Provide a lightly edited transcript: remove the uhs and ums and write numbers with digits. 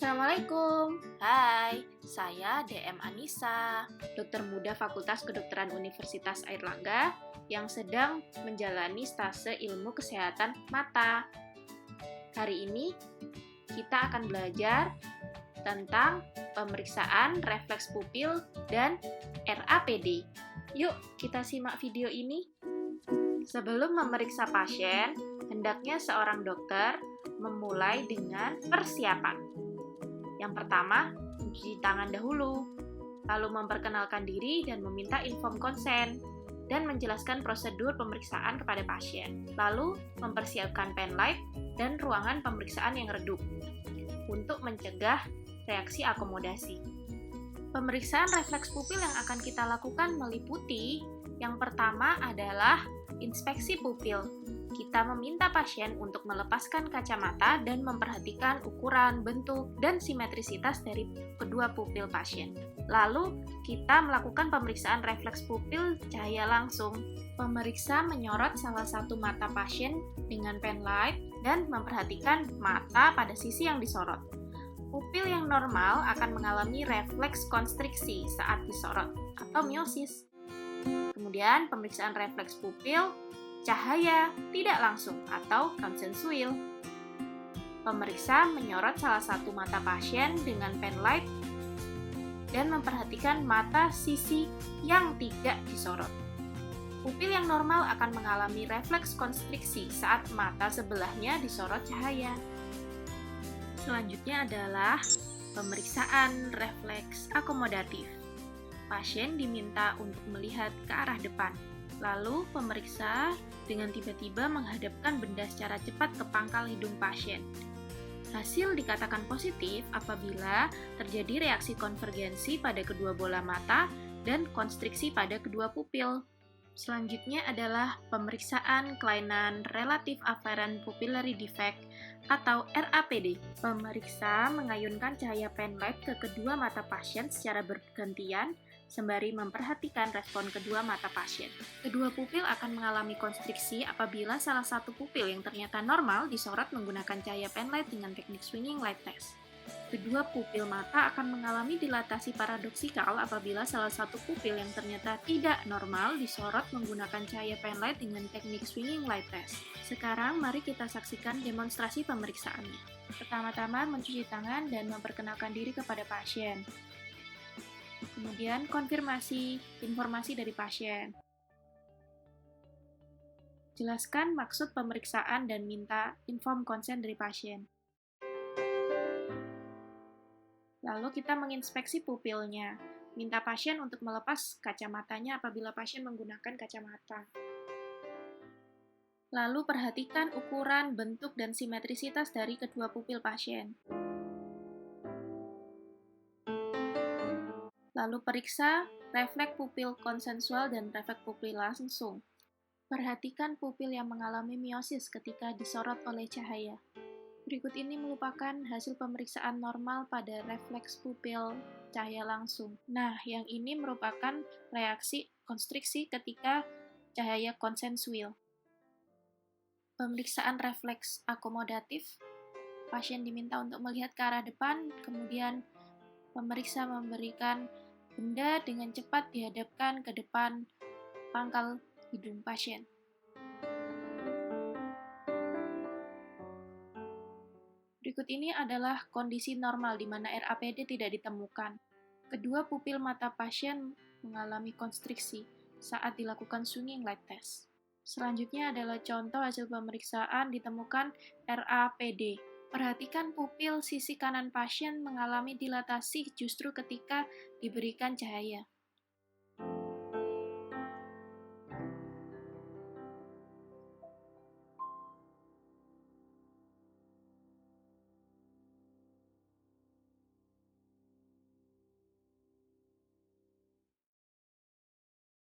Assalamualaikum. Hai, saya DM Anissa, dokter muda Fakultas Kedokteran Universitas Airlangga yang sedang menjalani stase ilmu kesehatan mata. Hari ini kita akan belajar tentang pemeriksaan refleks pupil dan RAPD. Yuk, kita simak video ini. Sebelum memeriksa pasien, hendaknya seorang dokter memulai dengan persiapan. Yang pertama, mencuci tangan dahulu, lalu memperkenalkan diri dan meminta inform konsen, dan menjelaskan prosedur pemeriksaan kepada pasien. Lalu, mempersiapkan pen light dan ruangan pemeriksaan yang redup untuk mencegah reaksi akomodasi. Pemeriksaan refleks pupil yang akan kita lakukan meliputi yang pertama adalah inspeksi pupil. Kita meminta pasien untuk melepaskan kacamata dan memperhatikan ukuran, bentuk, dan simetrisitas dari kedua pupil pasien. Lalu, kita melakukan pemeriksaan refleks pupil cahaya langsung. Pemeriksa menyorot salah satu mata pasien dengan pen light dan memperhatikan mata pada sisi yang disorot. Pupil yang normal akan mengalami refleks konstriksi saat disorot atau miosis. Kemudian, pemeriksaan refleks pupil cahaya tidak langsung atau consensual. Pemeriksa menyorot salah satu mata pasien dengan pen light dan memperhatikan mata sisi yang tidak disorot. Pupil yang normal akan mengalami refleks konstriksi saat mata sebelahnya disorot cahaya. Selanjutnya adalah pemeriksaan refleks akomodatif. Pasien diminta untuk melihat ke arah depan. Lalu, pemeriksa dengan tiba-tiba menghadapkan benda secara cepat ke pangkal hidung pasien. Hasil dikatakan positif apabila terjadi reaksi konvergensi pada kedua bola mata dan konstriksi pada kedua pupil. Selanjutnya adalah pemeriksaan kelainan Relative Apparent Pupillary Defect atau RAPD. Pemeriksa mengayunkan cahaya pen light ke kedua mata pasien secara bergantian sembari memperhatikan respon kedua mata pasien. Kedua pupil akan mengalami konstriksi apabila salah satu pupil yang ternyata normal disorot menggunakan cahaya pen light dengan teknik swinging light test. Kedua pupil mata akan mengalami dilatasi paradoksikal apabila salah satu pupil yang ternyata tidak normal disorot menggunakan cahaya pen light dengan teknik swinging light test. Sekarang mari kita saksikan demonstrasi pemeriksaannya. Pertama-tama mencuci tangan dan memperkenalkan diri kepada pasien. Kemudian konfirmasi informasi dari pasien. Jelaskan maksud pemeriksaan dan minta inform konsen dari pasien. Lalu kita menginspeksi pupilnya. Minta pasien untuk melepas kacamatanya apabila pasien menggunakan kacamata. Lalu perhatikan ukuran, bentuk, dan simetrisitas dari kedua pupil pasien. Lalu periksa refleks pupil konsensual dan refleks pupil langsung. Perhatikan pupil yang mengalami miosis ketika disorot oleh cahaya. Berikut ini merupakan hasil pemeriksaan normal pada refleks pupil cahaya langsung. Nah, yang ini merupakan reaksi konstriksi ketika cahaya konsensual. Pemeriksaan refleks akomodatif, pasien diminta untuk melihat ke arah depan, kemudian pemeriksa memberikan benda dengan cepat dihadapkan ke depan pangkal hidung pasien. Berikut ini adalah kondisi normal di mana RAPD tidak ditemukan. Kedua pupil mata pasien mengalami konstriksi saat dilakukan swinging light test. Selanjutnya adalah contoh hasil pemeriksaan ditemukan RAPD. Perhatikan pupil sisi kanan pasien mengalami dilatasi justru ketika diberikan cahaya.